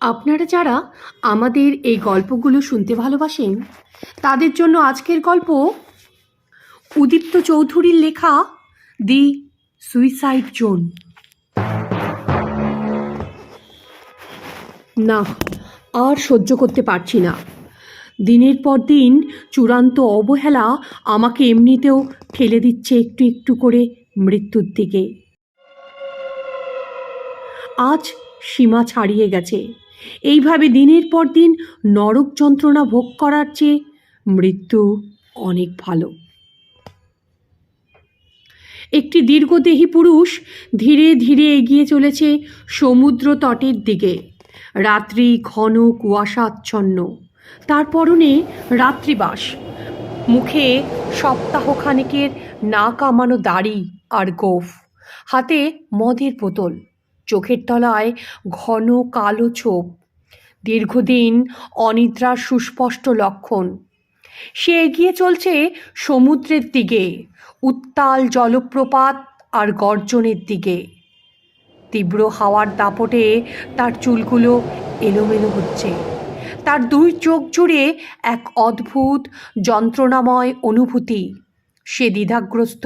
আপনারা যারা আমাদের এই গল্পগুলো শুনতে ভালোবাসেন তাদের জন্য আজকের গল্প উদীপ্ত চৌধুরীর লেখা দি সুইসাইড জোন। না, আর সহ্য করতে পারছি না। দিনের পর দিন চূড়ান্ত অবহেলা আমাকে এমনিতেও ঠেলে দিচ্ছে একটু একটু করে মৃত্যুর দিকে। আজ সীমা ছাড়িয়ে গেছে। এইভাবে দিনের পর দিন নরক যন্ত্রণা ভোগ করার চেয়ে মৃত্যু অনেক ভালো। একটি দীর্ঘদেহী পুরুষ ধীরে ধীরে এগিয়ে চলেছে সমুদ্র তটের দিকে। রাত্রি ঘন কুয়াশাচ্ছন্ন, তার পরনে রাত্রিবাস, মুখে সপ্তাহখানেকের না কামানো দাড়ি আর গোঁফ, হাতে মদের বোতল, চোখের তলায় ঘন কালো ছোপ, দীর্ঘদিন অনিদ্রার সুস্পষ্ট লক্ষণ। সে এগিয়ে চলছে সমুদ্রের দিকে, উত্তাল জলপ্রপাত আর গর্জনের দিকে। তীব্র হাওয়ার দাপটে তার চুলগুলো এলোমেলো হচ্ছে। তার দুই চোখ জুড়ে এক অদ্ভুত যন্ত্রণাময় অনুভূতি। সে দ্বিধাগ্রস্ত।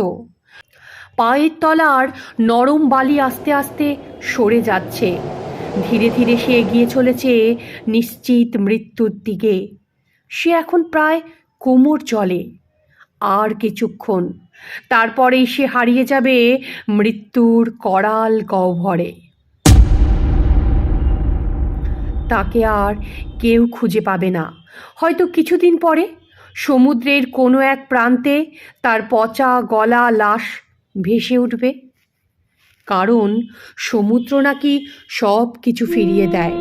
পায়ের তলার নরম বালি আস্তে আস্তে সরে যাচ্ছে। ধীরে ধীরে সে এগিয়ে চলেছে নিশ্চিত মৃত্যুর দিকে। সে এখন প্রায় কোমর জলে। আর কিছুক্ষণ, তারপরেই সে হারিয়ে যাবে মৃত্যুর করাল গহ্বরে। তাকে আর কেউ খুঁজে পাবে না। হয়তো কিছুদিন পরে সমুদ্রের কোনো এক প্রান্তে তার পচা গলা লাশ ভেসে উঠবে। কারণ সমুদ্র নাকি সব কিছু ফিরিয়ে দেয়।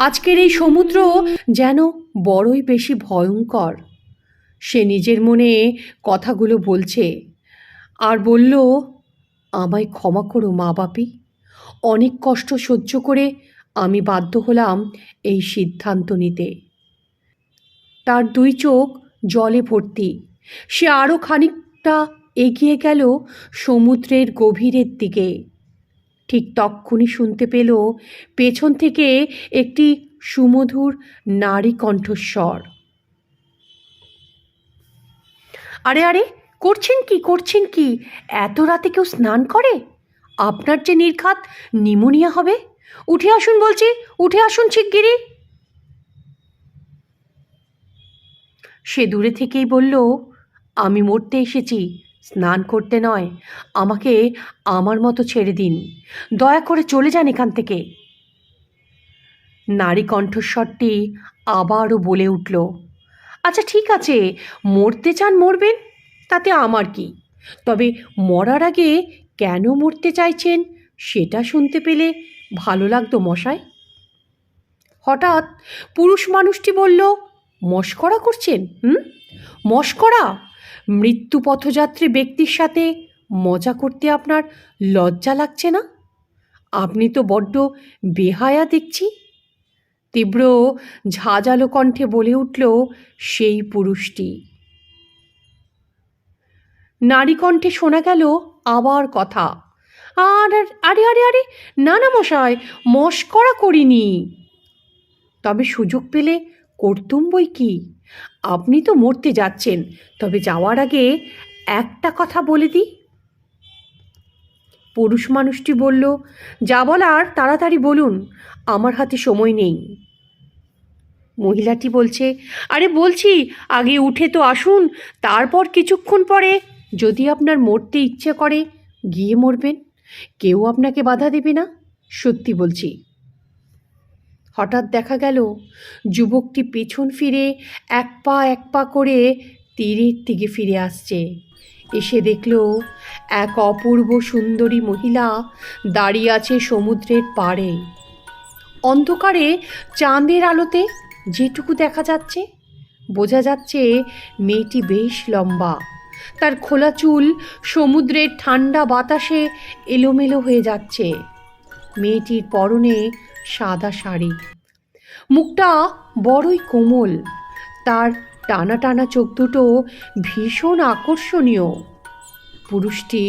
আজকের এই সমুদ্র যেন বড়ই বেশি ভয়ঙ্কর। সে নিজের মনে কথাগুলো বলছে আর বলল, আমায় ক্ষমা করো মা বাপি। অনেক কষ্ট সহ্য করে আমি বাধ্য হলাম এই সিদ্ধান্ত নিতে। তার দুই চোখ জলে ভর্তি। সে আরও খানিকটা এগিয়ে গেল সমুদ্রের গভীরের দিকে। ঠিক তক্ষুনি শুনতে পেল পেছন থেকে একটি সুমধুর নারী কণ্ঠস্বর। আরে আরে, করছেন কি? এত রাতে কেউ স্নান করে? আপনার যে নির্ঘাত নিমোনিয়া হবে। উঠে আসুন বলছি, উঠে আসুন শিগগিরই। সে দূরে থেকেই বলল, আমি মরতে এসেছি, স্নান করতে নয়। আমাকে আমার মতো ছেড়ে দিন, দয়া করে চলে যান এখান থেকে। নারী কণ্ঠস্বরটি আবারও বলে উঠল, আচ্ছা ঠিক আছে, মরতে চান মরবেন, তাতে আমার কি। তবে মরার আগে কেন মরতে চাইছেন সেটা শুনতে পেলে ভালো লাগতো মশাই। হঠাৎ পুরুষ মানুষটি বলল, মশকরা করছেন? মশকরা? মৃত্যু পথযাত্রী ব্যক্তির সাথে মজা করতে আপনার লজ্জা লাগছে না? আপনি তো বড্ড বেহায়া দেখছি। তীব্র ঝাঁঝালো কণ্ঠে বলে উঠল সেই পুরুষটি। নারী কণ্ঠে শোনা গেল আবার কথা, আরে আরে আরে, না না মশাই, মশকরা করিনি। তবে সুযোগ পেলে করতুম বই কি। আপনি তো মরতে যাচ্ছেন, তবে যাওয়ার আগে একটা কথা বলে দিই। পুরুষ মানুষটি বলল, যা বলার তাড়াতাড়ি বলুন, আমার হাতে সময় নেই। মহিলাটি বলছে, আরে বলছি, আগে উঠে তো আসুন, তারপর কিছুক্ষণ পরে যদি আপনার মরতে ইচ্ছে করে গিয়ে মরবেন, কেউ আপনাকে বাধা দেবে না, সত্যি বলছি। হঠাৎ দেখা গেল যুবকটি পেছন ফিরে এক পা করে তীরের দিকে ফিরে আসছে। এসে দেখল এক অপূর্ব সুন্দরী মহিলা দাঁড়িয়ে আছে সমুদ্রের পাড়ে। অন্ধকারে চাঁদের আলোতে যেটুকু দেখা যাচ্ছে, বোঝা যাচ্ছে মেয়েটি বেশ লম্বা। তার খোলা চুল সমুদ্রের ঠান্ডা বাতাসে এলোমেলো হয়ে যাচ্ছে। মেয়েটির পরনে সাদা শাড়ি, মুখটা বড়ই কোমল, তার টানা টানা চোখ দুটো ভীষণ আকর্ষণীয়। পুরুষটি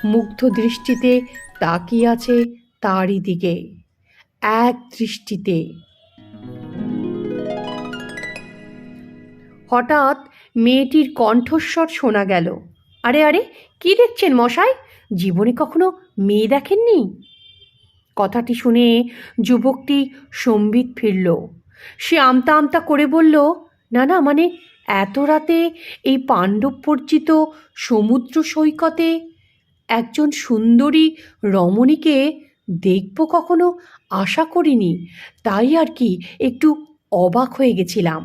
মুগ্ধ দৃষ্টিতে তাকিয়ে আছে তারই দিকে এক দৃষ্টিতে। হঠাৎ মেয়েটির কণ্ঠস্বর শোনা গেল, আরে আরে, কি দেখছেন মশাই? জীবনে কখনো মেয়ে দেখেননি? কথাটি শুনে যুবকটি সম্বিত ফিরল। সে আমতা আমতা করে বলল, না না, মানে এত রাতে এই পাণ্ডব পরিচিত সমুদ্র সৈকতে একজন সুন্দরী রমণীকে দেখব কখনো আশা করিনি, তাই আর কি একটু অবাক হয়ে গেছিলাম।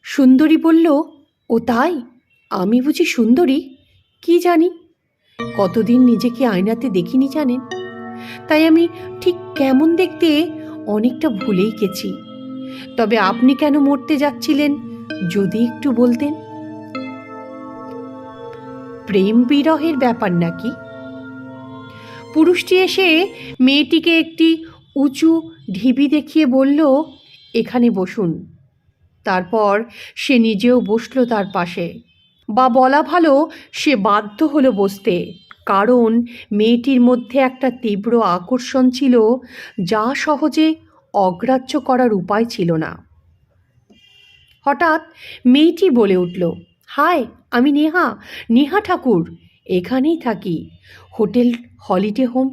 সুন্দরী বলল, ও তাই? আমি বুঝি সুন্দরী? কি জানি, কতদিন নিজেকে আয়নাতে দেখিনি জানেন, তাই আমি ঠিক কেমন দেখতে অনেকটা ভুলেই গেছি। তবে আপনি কেন মরতে যাচ্ছিলেন যদি একটু বলতেন? প্রেম বিরহের ব্যাপার নাকি? পুরুষটি এসে মেয়েটিকে একটি উঁচু ঢিবি দেখিয়ে বলল, এখানে বসুন। তারপর সে নিজেও বসল তার পাশে, বা বলা ভালো সে বাধ্য হলো বসতে, কারণ মেয়েটির মধ্যে একটা তীব্র আকর্ষণ ছিল যা সহজে অগ্রাহ্য করার উপায় ছিল না। হঠাৎ মেয়েটি বলে উঠল, হাই, আমি নেহা, নেহা ঠাকুর, এখানেই থাকি, হোটেল হলিডে হোম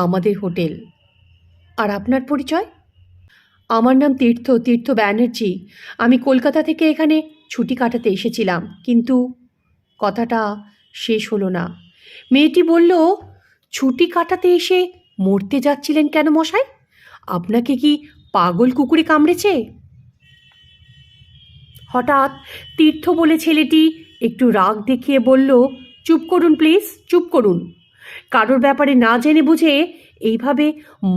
আমাদের হোটেল। আর আপনার পরিচয়? আমার নাম তীর্থ ব্যানার্জি। আমি কলকাতা থেকে এখানে ছুটি কাটাতে এসেছিলাম, কিন্তু কথাটা শেষ হলো না। মেয়েটি বলল, ছুটি কাটাতে এসে মরতে যাচ্ছিলেন কেন মশাই? আপনাকে কি পাগল কুকুরে কামড়েছে? হঠাৎ তীর্থ বলে ছেলেটি একটু রাগ দেখিয়ে বলল, চুপ করুন প্লিজ, চুপ করুন। কারোর ব্যাপারে না জেনে বুঝে এইভাবে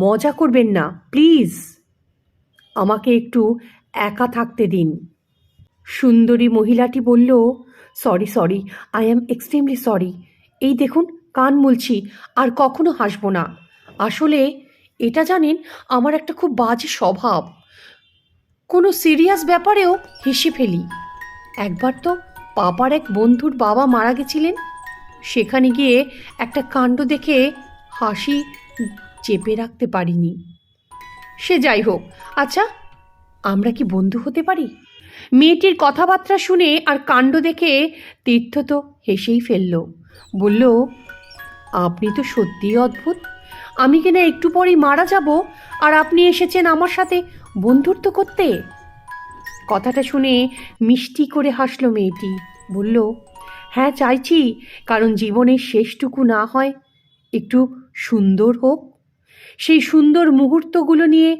মজা করবেন না প্লিজ। আমাকে একটু একা থাকতে দিন। সুন্দরী মহিলাটি বলল, sorry, I am extremely sorry. এই দেখুন, কান মুলছি, আর কখনো হাসব না। আসলে এটা জানেন, আমার একটা খুব বাজে স্বভাব, কোনো সিরিয়াস ব্যাপারেও হেসে ফেলি। একবার তো পাপার এক বন্ধুর বাবা মারা গেছিলেন, সেখানে গিয়ে একটা কাণ্ড দেখে হাসি চেপে রাখতে পারিনি। সে যাই হোক, আচ্ছা, আমরা কি বন্ধু হতে পারি? মেয়েটির কথাবার্তা শুনে আর কাণ্ড দেখে তীর্থ তো হেসেই ফেলল। বলল, আপনি তো সত্যিই অদ্ভুত। আমি কিনা একটু পরেই মারা যাব, আর আপনি এসেছেন আমার সাথে বন্ধুত্ব করতে। কথাটা শুনে মিষ্টি করে হাসল মেয়েটি। বলল, হ্যাঁ চাইছি, কারণ জীবনের শেষটুকু না হয় একটু সুন্দর হোক। সেই সুন্দর মুহূর্তগুলো নিয়ে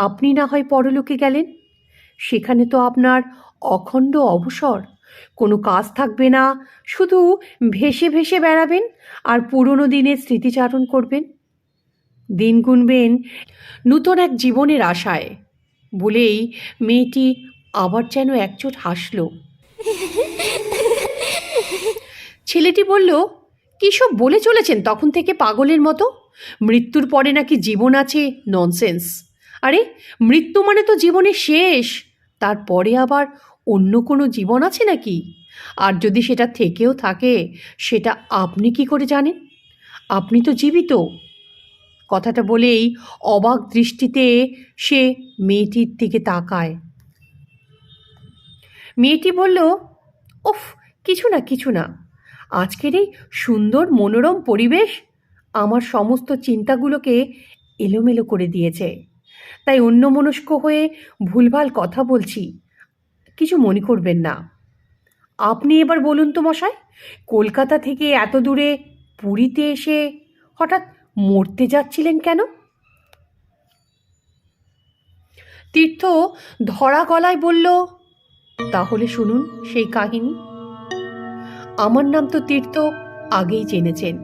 আপনি না হয় পরলোকে গেলেন, সেখানে তো আপনার অখণ্ড অবসর, কোনো কাজ থাকবে না, শুধু ভেসে ভেসে বেড়াবেন আর পুরনো দিনের স্মৃতিচারণ করবেন, দিন গুনবেন নূতন এক জীবনের আশায়। বলেই মেয়েটি আবার যেন একচোট হাসল। ছেলেটি বলল, কী সব বলে চলেছেন তখন থেকে পাগলের মতো? মৃত্যুর পরে নাকি জীবন আছে? ননসেন্স। আরে, মৃত্যু মানে তো জীবনের শেষ, তারপরে আবার অন্য কোনো জীবন আছে নাকি? আর যদি সেটা থেকেও থাকে, সেটা আপনি কি করে জানেন? আপনি তো জীবিত। কথাটা বলেই অবাক দৃষ্টিতে সে মেয়েটির দিকে তাকায়। মেয়েটি বলল, উফ, কিছু না, আজকের এই সুন্দর মনোরম পরিবেশ আমার সমস্ত চিন্তাগুলোকে এলোমেলো করে দিয়েছে, তাই অন্যমনস্ক হয়ে ভুলভাল কথা বলছি, কিছু মনে করবেন না। আপনি এবার বলুন তো মশাই, কলকাতা থেকে এত দূরে পুরীতে এসে হঠাৎ মরতে যাচ্ছিলেন কেন? তীর্থ ধরা গলায় বলল, তাহলে শুনুন সেই কাহিনী। আমার নাম তো তীর্থ আগেই জেনেছেন,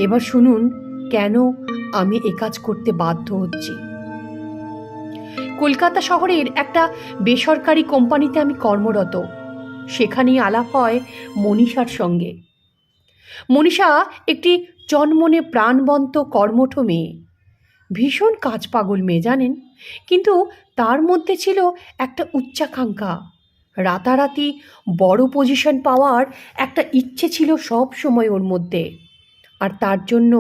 এবার শুনুন কেন আমি এ কাজ করতে বাধ্য হচ্ছি। কলকাতা শহরের একটা বেসরকারি কোম্পানিতে আমি কর্মরত। সেখানেই আলাপ হয় মনীষার সঙ্গে। মনীষা একটি চনমনে প্রাণবন্ত কর্মঠ মেয়ে, ভীষণ কাজ পাগল মেয়ে জানেন, কিন্তু তার মধ্যে ছিল একটা উচ্চাকাঙ্ক্ষা। রাতারাতি বড় পজিশন পাওয়ার একটা ইচ্ছে ছিল সব সময় ওর মধ্যে। আর তার জন্য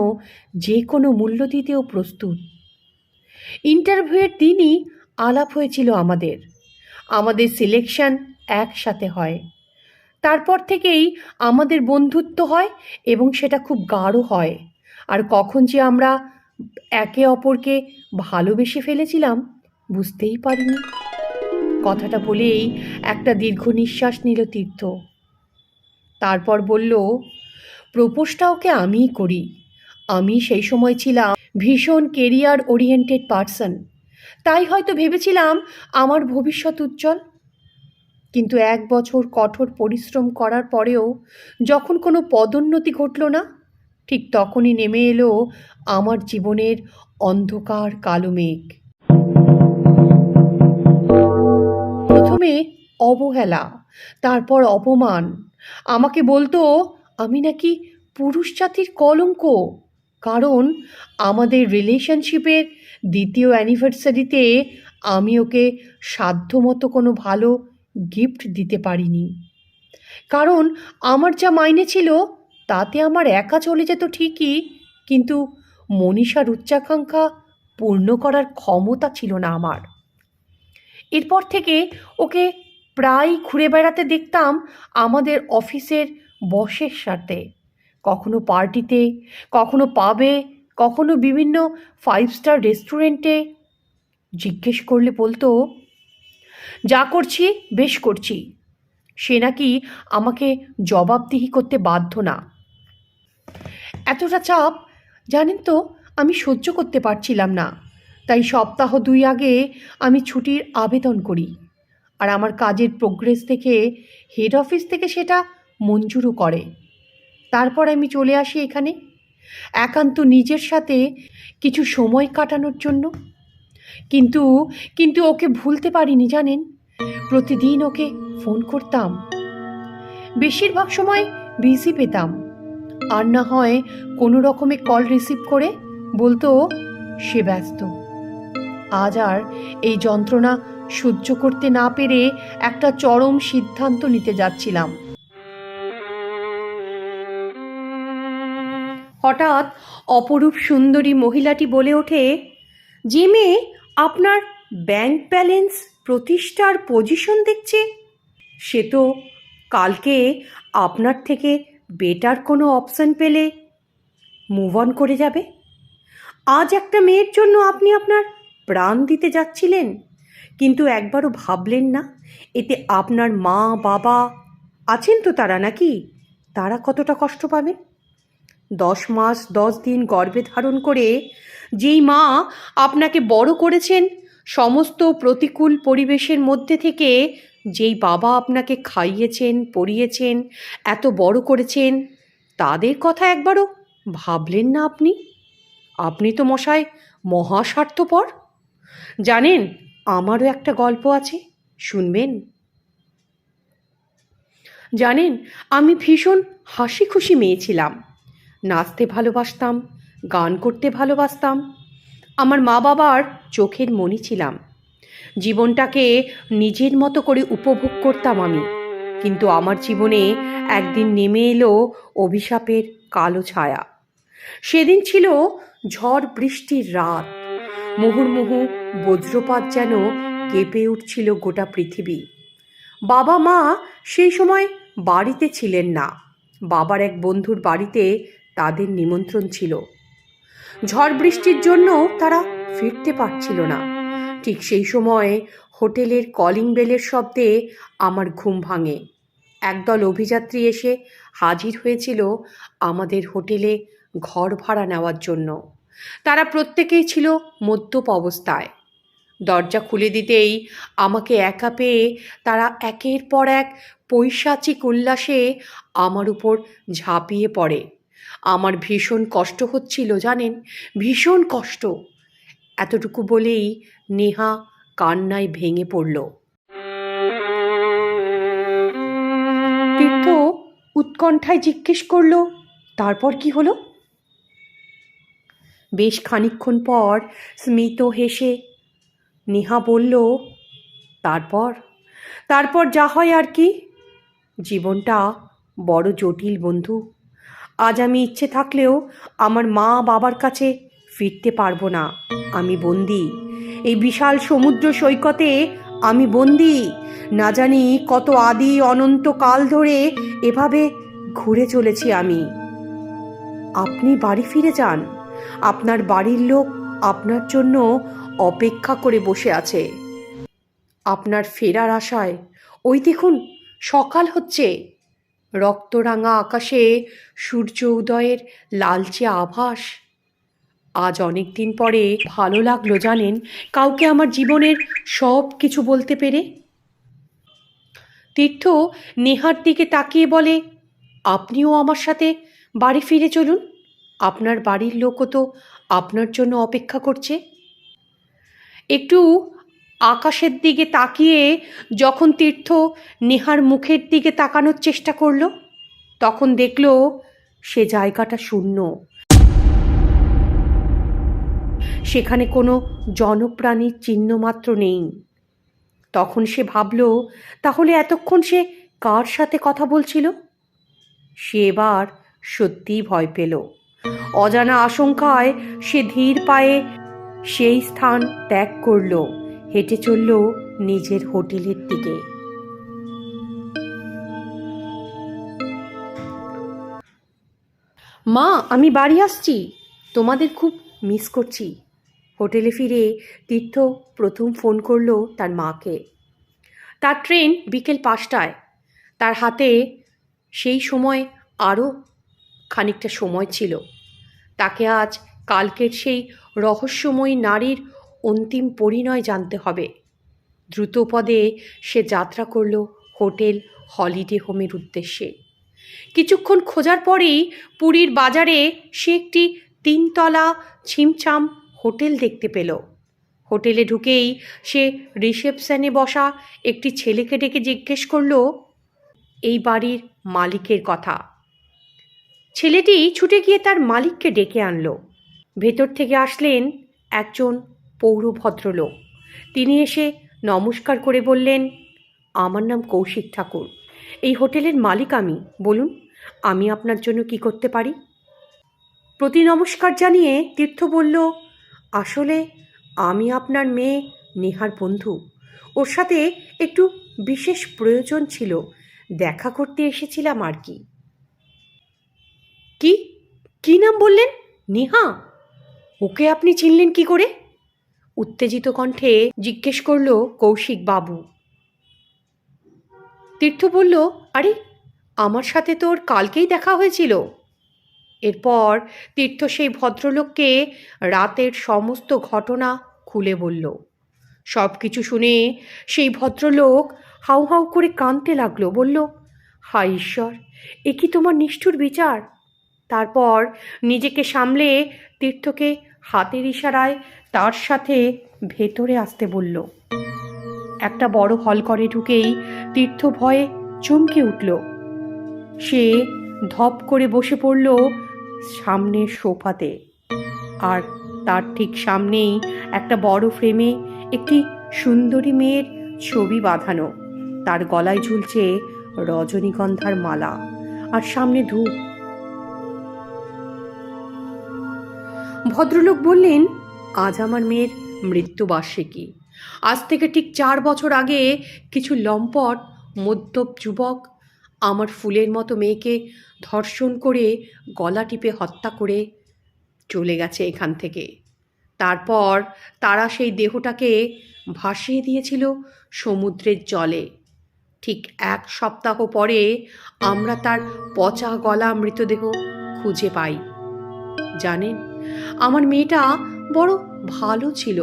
যে কোনো মূল্য দিতেও প্রস্তুত। ইন্টারভিউয়ের দিনই আলাপ হয়েছিল আমাদের। আমাদের সিলেকশন একসাথে হয়। তারপর থেকেই আমাদের বন্ধুত্ব হয় এবং সেটা খুব গাঢ় হয়। আর কখন যে আমরা একে অপরকে ভালোবেসে ফেলেছিলাম বুঝতেই পারিনি। কথাটা বলেই একটা দীর্ঘ নিঃশ্বাস নিল তীর্থ। তারপর বলল, প্রপোজটা ওকে আমিই করি। আমি সেই সময় ছিলাম ভীষণ কেরিয়ার ওরিয়েন্টেড পার্সন, তাই হয়তো ভেবেছিলাম আমার ভবিষ্যৎ উজ্জ্বল। কিন্তু 1 বছর কঠোর পরিশ্রম করার পরেও যখন কোনো পদোন্নতি ঘটল না, ঠিক তখনই নেমে এলো আমার জীবনের অন্ধকার কালো মেঘ। প্রথমে অবহেলা, তারপর অপমান। আমাকে বলতো আমি নাকি পুরুষ জাতির কলঙ্ক, কারণ আমাদের রিলেশনশিপের 2য় অ্যানিভার্সারিতে আমি ওকে সাধ্যমতো কোনো ভালো গিফট দিতে পারিনি। কারণ আমার যা মাইনে ছিল তাতে আমার একা চলে যেত ঠিকই, কিন্তু মনীষার উচ্চাকাঙ্ক্ষা পূর্ণ করার ক্ষমতা ছিল না আমার। এরপর থেকে ওকে প্রায় ঘুরে বেড়াতে দেখতাম আমাদের অফিসের বসের সাথে, কখনো পার্টিতে, কখনো পাবে, কখনো বিভিন্ন 5 স্টার রেস্টুরেন্টে। জিজ্ঞেস করলে বলতো, যা করছি বেশ করছি। সে নাকি আমাকে জবাবদিহি করতে বাধ্য না। এতটা চাপ জানেন তো আমি সহ্য করতে পারছিলাম না। তাই সপ্তাহ 2 আগে আমি ছুটির আবেদন করি। আর আমার কাজের প্রোগ্রেস দেখে হেড অফিস থেকে সেটা মঞ্জুরও করে। তারপর আমি চলে আসি এখানে একান্ত নিজের সাথে কিছু সময় কাটানোর জন্য। কিন্তু কিন্তু ওকে ভুলতে পারিনি জানেন। প্রতিদিন ওকে ফোন করতাম, বেশিরভাগ সময় বিজি পেতাম, আর না হয় কোনো রকমে কল রিসিভ করে বলতো সে ব্যস্ত। আজ আর এই যন্ত্রণা সহ্য করতে না পেরে একটা চরম সিদ্ধান্ত নিতে যাচ্ছিলাম। হঠাৎ অপরূপ সুন্দরী মহিলাটি বলে ওঠে, যে মেয়ে আপনার ব্যাংক ব্যালেন্স প্রতিষ্ঠার পজিশন দেখছে, সে তো কালকে আপনার থেকে বেটার কোনো অপশন পেলে মুভ অন করে যাবে। আজ একটা মেয়ের জন্য আপনি আপনার প্রাণ দিতে যাচ্ছিলেন, কিন্তু একবারও ভাবলেন না এতে আপনার মা বাবা আছেন তো তারা নাকি, তারা কতটা কষ্ট পাবেন। 10 মাস 10 দিন গর্ভে ধারণ করে যেই মা আপনাকে বড় করেছেন, সমস্ত প্রতিকূল পরিবেশের মধ্যে থেকে যেই বাবা আপনাকে খাইয়েছেন পরিয়েছেন এত বড় করেছেন, তাদের কথা একবারও ভাবলেন না আপনি? আপনি তো মশাই মহাস্বার্থপর। জানেন, আমারও একটা গল্প আছে, শুনবেন? জানেন, আমি ভীষণ হাসি খুশি মেয়ে ছিলাম। নাচতে ভালোবাসতাম, গান করতে ভালোবাসতাম। আমার মা বাবার চোখের মণি ছিলাম। জীবনটাকে নিজের মতো করে উপভোগ করতাম আমি। কিন্তু আমার জীবনে একদিন নেমে এলো অভিশাপের কালো ছায়া। সেদিন ছিল ঝড় বৃষ্টির রাত। মুহুর্মুহু বজ্রপাত যেন কেঁপে উঠছিল গোটা পৃথিবী। বাবা মা সেই সময় বাড়িতে ছিলেন না। বাবার এক বন্ধুর বাড়িতে তাদের নিমন্ত্রণ ছিল। ঝড় বৃষ্টির জন্য তারা ফিরতে পারছিল না। ঠিক সেই সময় হোটেলের কলিং বেলের শব্দে আমার ঘুম ভাঙে। একদল অভিযাত্রী এসে হাজির হয়েছিল আমাদের হোটেলে ঘর ভাড়া নেওয়ার জন্য। তারা প্রত্যেকেই ছিল মদ্যপ অবস্থায়। দরজা খুলে দিতেই আমাকে একা পেয়ে তারা একের পর এক পৈশাচিক উল্লাসে আমার উপর ঝাঁপিয়ে পড়ে। আমার ভীষণ কষ্ট হচ্ছিল জানেন, ভীষণ কষ্ট। এতটুকু বলেই নেহা কান্নায় ভেঙে পড়ল। তীর্থ উৎকণ্ঠায় জিজ্ঞেস করল, তারপর কি হলো? বেশ খানিকক্ষণ পর স্মিত হেসে নেহা বলল, তারপর তারপর যা হয় আর কি। জীবনটা বড় জটিল বন্ধু। আজ আমি ইচ্ছে থাকলেও আমার মা বাবার কাছে ফিরতে পারবো না। আমি বন্দি, এই বিশাল সমুদ্র সৈকতে আমি বন্দি। না জানি কত আদি অনন্ত কাল ধরে এভাবে ঘুরে চলেছি আমি। আপনি বাড়ি ফিরে যান, আপনার বাড়ির লোক আপনার জন্য অপেক্ষা করে বসে আছে। আপনার ফেরার আশায় ওই দেখুন সকাল হচ্ছে, রক্তরাঙা আকাশে সূর্য উদয়ের লালচে আভাস। আজ অনেক দিন পরে ভালো লাগলো জানেন, কাউকে আমার জীবনের সব কিছু বলতে পেরে। তীর্থ নেহার দিকে তাকিয়ে বলে, আপনিও আমার সাথে বাড়ি ফিরে চলুন, আপনার বাড়ির লোকও তো আপনার জন্য অপেক্ষা করছে। একটু আকাশের দিকে তাকিয়ে যখন তীর্থ নেহার মুখের দিকে তাকানোর চেষ্টা করলো, তখন দেখল সে জায়গাটা শূন্য। সেখানে কোনো জনপ্রাণীর চিহ্নমাত্র নেই। তখন সে ভাবল, তাহলে এতক্ষণ সে কার সাথে কথা বলছিল? সে এবার সত্যিই ভয় পেল। অজানা আশঙ্কায় সে ধীর পায়ে সেই স্থান ত্যাগ করল, হেঁটে চলল নিজের হোটেলের দিকে। মা, আমি বাড়ি আসছি, তোমাদের খুব মিস করছি। হোটেলে ফিরে তীর্থ প্রথম ফোন করলো তার মাকে। তার ট্রেন বিকেল 5টায়। তার হাতে সেই সময় আরও খানিকটা সময় ছিল। তাকে আজ কালকের সেই রহস্যময়ী নারীর অন্তিম পরিণয় জানতে হবে। দ্রুতপদে সে যাত্রা করল হোটেল হলিডে হোমের উদ্দেশ্যে। কিছুক্ষণ খোঁজার পরেই পুরীর বাজারে সে একটি 3তলা ছিমছাম হোটেল দেখতে পেল। হোটেলে ঢুকেই সে রিসেপশনে বসা একটি ছেলেকে ডেকে জিজ্ঞেস করল এই বাড়ির মালিকের কথা। ছেলেটি ছুটে গিয়ে তার মালিককে ডেকে আনলো। ভেতর থেকে আসলেন একজন পৌর ভদ্রলোক। তিনি এসে নমস্কার করে বললেন, আমার নাম কৌশিক ঠাকুর, এই হোটেলের মালিক আমি। বলুন, আমি আপনার জন্য কি করতে পারি? প্রতি নমস্কার জানিয়ে তীর্থ বলল, আসলে আমি আপনার মেয়ে নেহার বন্ধু, ওর সাথে একটু বিশেষ প্রয়োজন ছিল, দেখা করতে এসেছিলাম আর কি। কি কি নাম বললেন? নেহা? ওকে আপনি চিনলেন কি করে? উত্তেজিত কণ্ঠে জিজ্ঞেস করল কৌশিক বাবু। তীর্থ বলল, আরে আমার সাথে তো ওর কালকেই দেখা হয়েছিল। এরপর তীর্থ সেই ভদ্রলোককে রাতের সমস্ত ঘটনা খুলে বলল। সব কিছু শুনে সেই ভদ্রলোক হাউ হাউ করে কাঁদতে লাগলো। বলল, হায় ঈশ্বর, এ কি তোমার নিষ্ঠুর বিচার? তারপর নিজেকে সামলে তীর্থকে হাতের ইশারায় তার সাথে ভেতরে আসতে বলল। একটা বড় হল ঘরে ঢুকেই তীর্থ ভয়ে চমকে উঠল। সে ধপ করে বসে পড়ল সামনের সোফাতে। আর তার ঠিক সামনেই একটা বড় ফ্রেমে একটি সুন্দরী মেয়ের ছবি বাঁধানো। তার গলায় ঝুলছে রজনীগন্ধার মালা, আর সামনে ধূপ। ভদ্রলোক বললেন, আজ আমার মেয়ের মৃত্যুবার্ষিকী। আজ থেকে ঠিক 4 বছর আগে কিছু লম্পট মদ্যপ যুবক আমার ফুলের মতো মেয়েকে ধর্ষণ করে গলা টিপে হত্যা করে চলে গেছে এখান থেকে। তারপর তারা সেই দেহটাকে ভাসিয়ে দিয়েছিল সমুদ্রের জলে। ঠিক 1 সপ্তাহ পরে আমরা তার পচা গলা মৃতদেহ খুঁজে পাই। জানেন, আমার মেয়েটা বড় ভালো ছিল।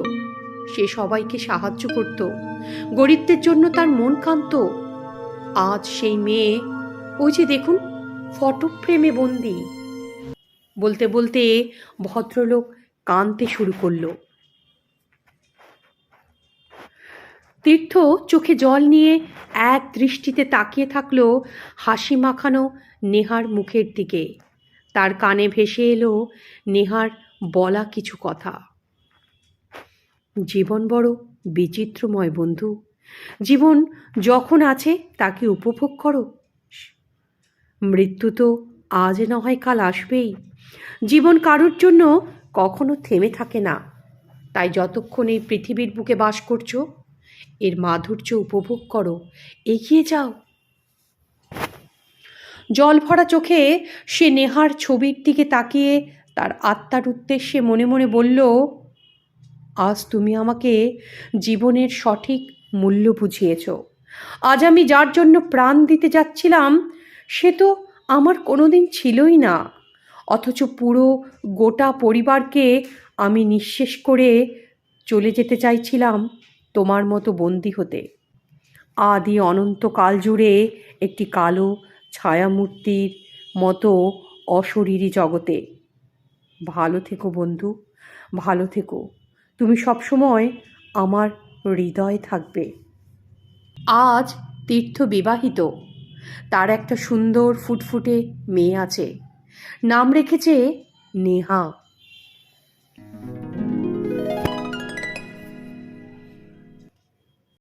সে সবাইকে সাহায্য করত, গরিবদের জন্য তার মন কাঁদত। আজ সেই মেয়ে ওই যে দেখুন, ফটো ফ্রেমে বন্দি। বলতে বলতে ভদ্রলোক কাঁদতে শুরু করলো। তীর্থ চোখে জল নিয়ে এক দৃষ্টিতে তাকিয়ে থাকলো হাসি মাখানো নেহার মুখের দিকে। তার কানে ভেসে এলো নেহার বলা কিছু কথা। জীবন বড় বিচিত্রময় বন্ধু। জীবন যখন আছে তাকে উপভোগ করো। মৃত্যু তো আজ না হয় কাল আসবেই। জীবন কারোর জন্য কখনো থেমে থাকে না। তাই যতক্ষণ এই পৃথিবীর বুকে বাস করছো, এর মাধুর্য উপভোগ করো, এগিয়ে যাও। জল ভরা চোখে সে নেহার ছবির দিকে তাকিয়ে তার আত্মার উদ্দেশ্যে মনে মনে বলল, আজ তুমি আমাকে জীবনের সঠিক মূল্য বুঝিয়েছ। আজ আমি যার জন্য প্রাণ দিতে যাচ্ছিলাম, সে তো আমার কোনোদিন ছিলই না। অথচ পুরো গোটা পরিবারকে আমি নিঃশেষ করে চলে যেতে চাইছিলাম তোমার মতো বন্দি হতে। আদি অনন্তকাল জুড়ে একটি কালো ছায়ামূর্তির মতো অশরীরী জগতে। ভালো থেকো বন্ধু, ভালো থেকো। তুমি সবসময় আমার হৃদয়ে থাকবে। আজ তীর্থ বিবাহিত। তার একটা সুন্দর ফুটফুটে মেয়ে আছে। নাম রেখেছে নেহা।